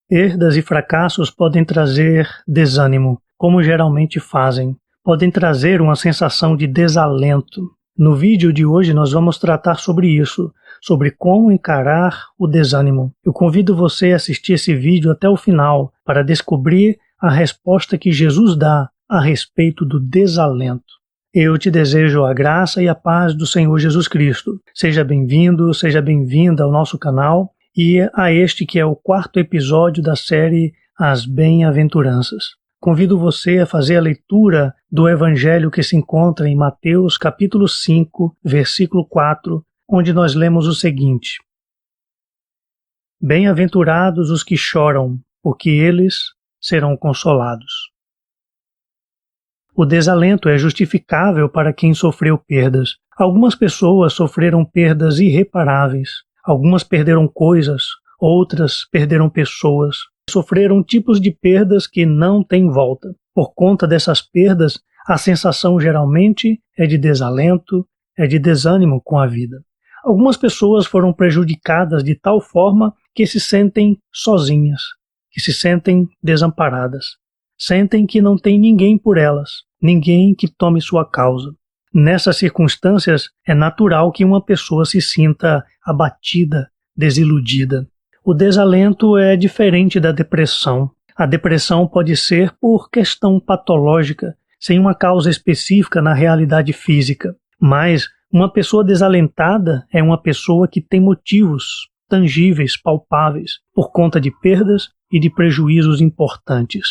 Perdas e fracassos podem trazer desânimo, como geralmente fazem. Podem trazer uma sensação de desalento. No vídeo de hoje nós vamos tratar sobre isso, sobre como encarar o desânimo. Eu convido você a assistir esse vídeo até o final para descobrir a resposta que Jesus dá a respeito do desalento. Eu te desejo a graça e a paz do Senhor Jesus Cristo. Seja bem-vindo, seja bem-vinda ao nosso canal e a este que é o 4º episódio da série As Bem-aventuranças. Convido você a fazer a leitura do Evangelho que se encontra em Mateus capítulo 5, versículo 4, onde nós lemos o seguinte: Bem-aventurados os que choram, porque eles serão consolados. O desalento é justificável para quem sofreu perdas. Algumas pessoas sofreram perdas irreparáveis. Algumas perderam coisas, outras perderam pessoas. Sofreram tipos de perdas que não têm volta. Por conta dessas perdas, a sensação geralmente é de desalento, é de desânimo com a vida. Algumas pessoas foram prejudicadas de tal forma que se sentem sozinhas, que se sentem desamparadas. Sentem que não tem ninguém por elas, ninguém que tome sua causa. Nessas circunstâncias, é natural que uma pessoa se sinta abatida, desiludida. O desalento é diferente da depressão. A depressão pode ser por questão patológica, sem uma causa específica na realidade física. Mas uma pessoa desalentada é uma pessoa que tem motivos tangíveis, palpáveis, por conta de perdas e de prejuízos importantes.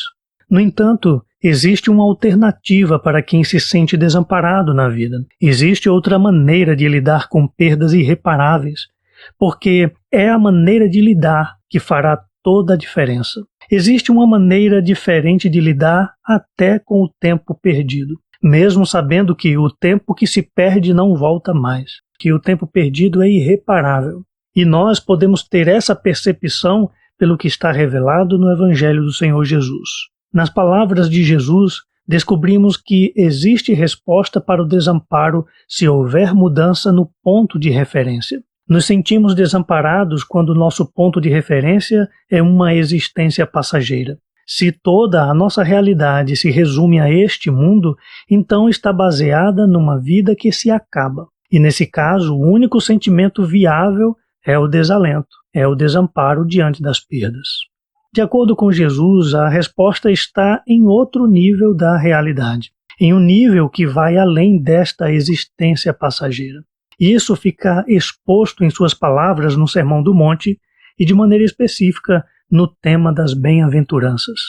No entanto, existe uma alternativa para quem se sente desamparado na vida. Existe outra maneira de lidar com perdas irreparáveis, porque é a maneira de lidar que fará toda a diferença. Existe uma maneira diferente de lidar até com o tempo perdido, mesmo sabendo que o tempo que se perde não volta mais, que o tempo perdido é irreparável. E nós podemos ter essa percepção pelo que está revelado no Evangelho do Senhor Jesus. Nas palavras de Jesus, descobrimos que existe resposta para o desamparo se houver mudança no ponto de referência. Nos sentimos desamparados quando nosso ponto de referência é uma existência passageira. Se toda a nossa realidade se resume a este mundo, então está baseada numa vida que se acaba. E nesse caso, o único sentimento viável é o desalento, é o desamparo diante das perdas. De acordo com Jesus, a resposta está em outro nível da realidade, em um nível que vai além desta existência passageira. Isso fica exposto em suas palavras no Sermão do Monte e de maneira específica no tema das bem-aventuranças.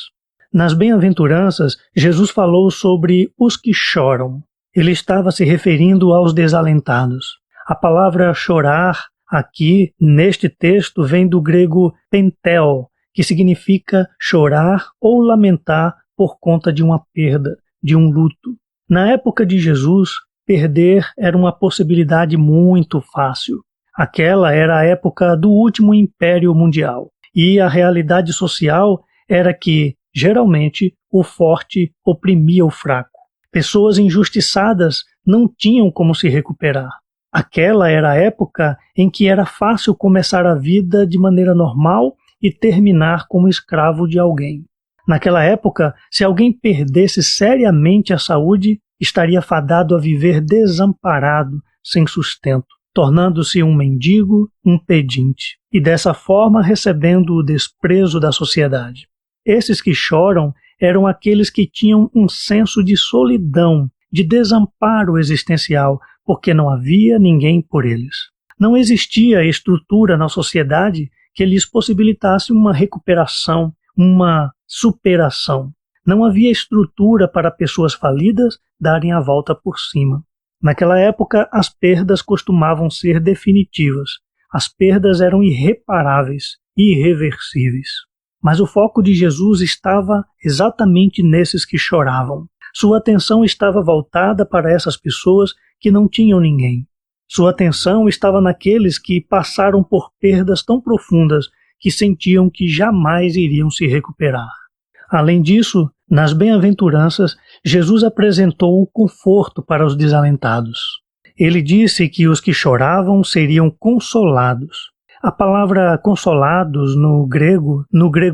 Nas bem-aventuranças, Jesus falou sobre os que choram. Ele estava se referindo aos desalentados. A palavra chorar aqui, neste texto, vem do grego pentel, que significa chorar ou lamentar por conta de uma perda, de um luto. Na época de Jesus, perder era uma possibilidade muito fácil. Aquela era a época do último império mundial, e a realidade social era que, geralmente, o forte oprimia o fraco. Pessoas injustiçadas não tinham como se recuperar. Aquela era a época em que era fácil começar a vida de maneira normal e terminar como escravo de alguém. Naquela época, se alguém perdesse seriamente a saúde, estaria fadado a viver desamparado, sem sustento, tornando-se um mendigo, um pedinte, e dessa forma recebendo o desprezo da sociedade. Esses que choram eram aqueles que tinham um senso de solidão, de desamparo existencial, porque não havia ninguém por eles. Não existia estrutura na sociedade que lhes possibilitasse uma recuperação, uma superação. Não havia estrutura para pessoas falidas darem a volta por cima. Naquela época, as perdas costumavam ser definitivas. As perdas eram irreparáveis, irreversíveis. Mas o foco de Jesus estava exatamente nesses que choravam. Sua atenção estava voltada para essas pessoas que não tinham ninguém. Sua atenção estava naqueles que passaram por perdas tão profundas que sentiam que jamais iriam se recuperar. Além disso, nas bem-aventuranças, Jesus apresentou o conforto para os desalentados. Ele disse que os que choravam seriam consolados. A palavra consolados no grego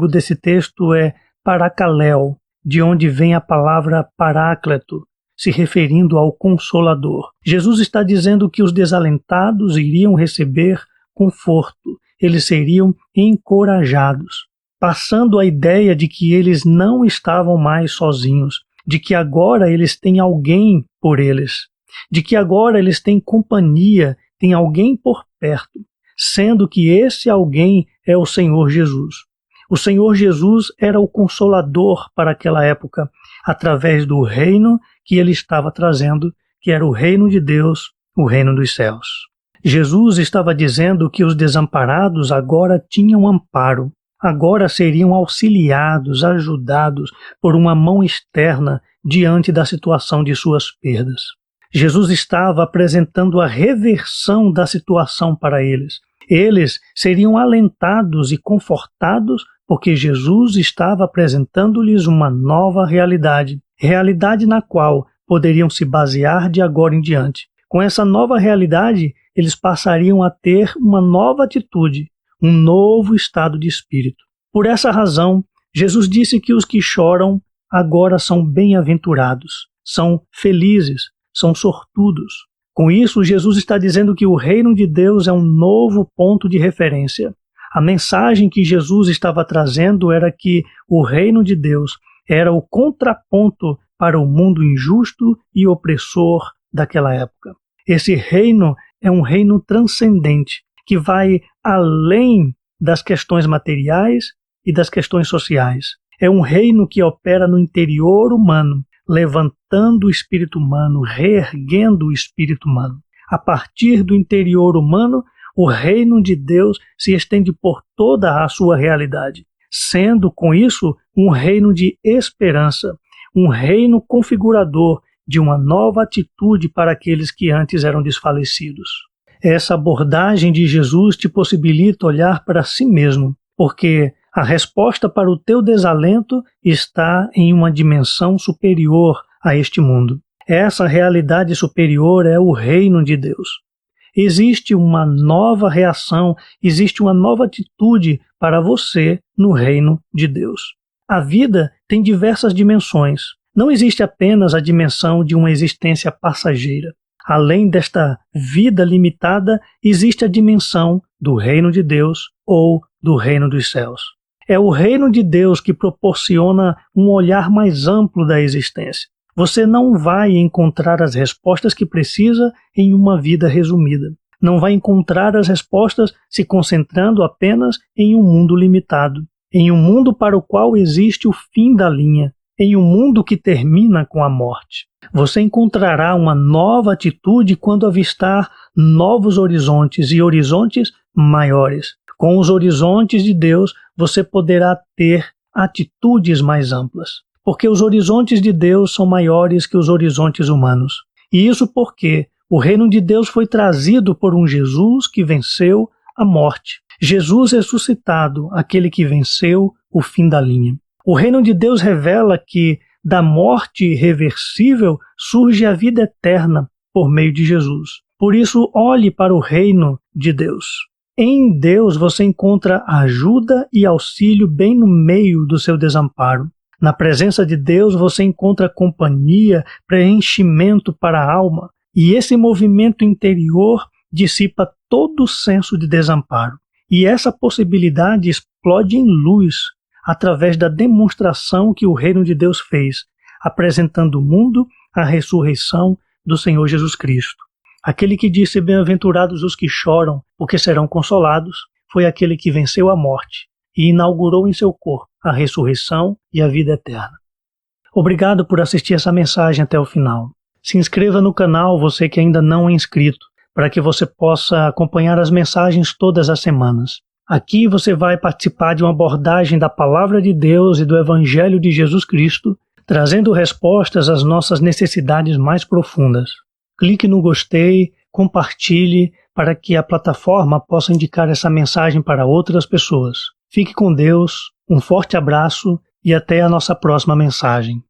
desse texto é parakaleo, de onde vem a palavra paráclito, se referindo ao Consolador. Jesus está dizendo que os desalentados iriam receber conforto, eles seriam encorajados, passando a ideia de que eles não estavam mais sozinhos, de que agora eles têm alguém por eles, de que agora eles têm companhia, tem alguém por perto, sendo que esse alguém é o Senhor Jesus. O Senhor Jesus era o Consolador para aquela época, através do reino que ele estava trazendo, que era o reino de Deus, o reino dos céus. Jesus estava dizendo que os desamparados agora tinham amparo, agora seriam auxiliados, ajudados por uma mão externa diante da situação de suas perdas. Jesus estava apresentando a reversão da situação para eles. Eles seriam alentados e confortados porque Jesus estava apresentando-lhes uma nova realidade, realidade na qual poderiam se basear de agora em diante. Com essa nova realidade, eles passariam a ter uma nova atitude, um novo estado de espírito. Por essa razão, Jesus disse que os que choram agora são bem-aventurados, são felizes, são sortudos. Com isso, Jesus está dizendo que o reino de Deus é um novo ponto de referência. A mensagem que Jesus estava trazendo era que o reino de Deus era o contraponto para o mundo injusto e opressor daquela época. Esse reino é um reino transcendente, que vai além das questões materiais e das questões sociais. É um reino que opera no interior humano, levantando o espírito humano, reerguendo o espírito humano. A partir do interior humano, o reino de Deus se estende por toda a sua realidade, sendo com isso um reino de esperança, um reino configurador de uma nova atitude para aqueles que antes eram desfalecidos. Essa abordagem de Jesus te possibilita olhar para si mesmo, porque a resposta para o teu desalento está em uma dimensão superior a este mundo. Essa realidade superior é o reino de Deus. Existe uma nova reação, existe uma nova atitude para você no reino de Deus. A vida tem diversas dimensões. Não existe apenas a dimensão de uma existência passageira. Além desta vida limitada, existe a dimensão do reino de Deus ou do reino dos céus. É o reino de Deus que proporciona um olhar mais amplo da existência. Você não vai encontrar as respostas que precisa em uma vida resumida. Não vai encontrar as respostas se concentrando apenas em um mundo limitado, em um mundo para o qual existe o fim da linha, em um mundo que termina com a morte. Você encontrará uma nova atitude quando avistar novos horizontes e horizontes maiores. Com os horizontes de Deus, você poderá ter atitudes mais amplas, porque os horizontes de Deus são maiores que os horizontes humanos. E isso porque o reino de Deus foi trazido por um Jesus que venceu a morte. Jesus ressuscitado, aquele que venceu o fim da linha. O reino de Deus revela que da morte irreversível surge a vida eterna por meio de Jesus. Por isso, olhe para o reino de Deus. Em Deus você encontra ajuda e auxílio bem no meio do seu desamparo. Na presença de Deus você encontra companhia, preenchimento para a alma, e esse movimento interior dissipa todo o senso de desamparo. E essa possibilidade explode em luz através da demonstração que o reino de Deus fez, apresentando ao mundo a ressurreição do Senhor Jesus Cristo. Aquele que disse: bem-aventurados os que choram, porque serão consolados, foi aquele que venceu a morte e inaugurou em seu corpo a ressurreição e a vida eterna. Obrigado por assistir essa mensagem até o final. Se inscreva no canal, você que ainda não é inscrito, para que você possa acompanhar as mensagens todas as semanas. Aqui você vai participar de uma abordagem da Palavra de Deus e do Evangelho de Jesus Cristo, trazendo respostas às nossas necessidades mais profundas. Clique no gostei, compartilhe para que a plataforma possa indicar essa mensagem para outras pessoas. Fique com Deus, um forte abraço e até a nossa próxima mensagem.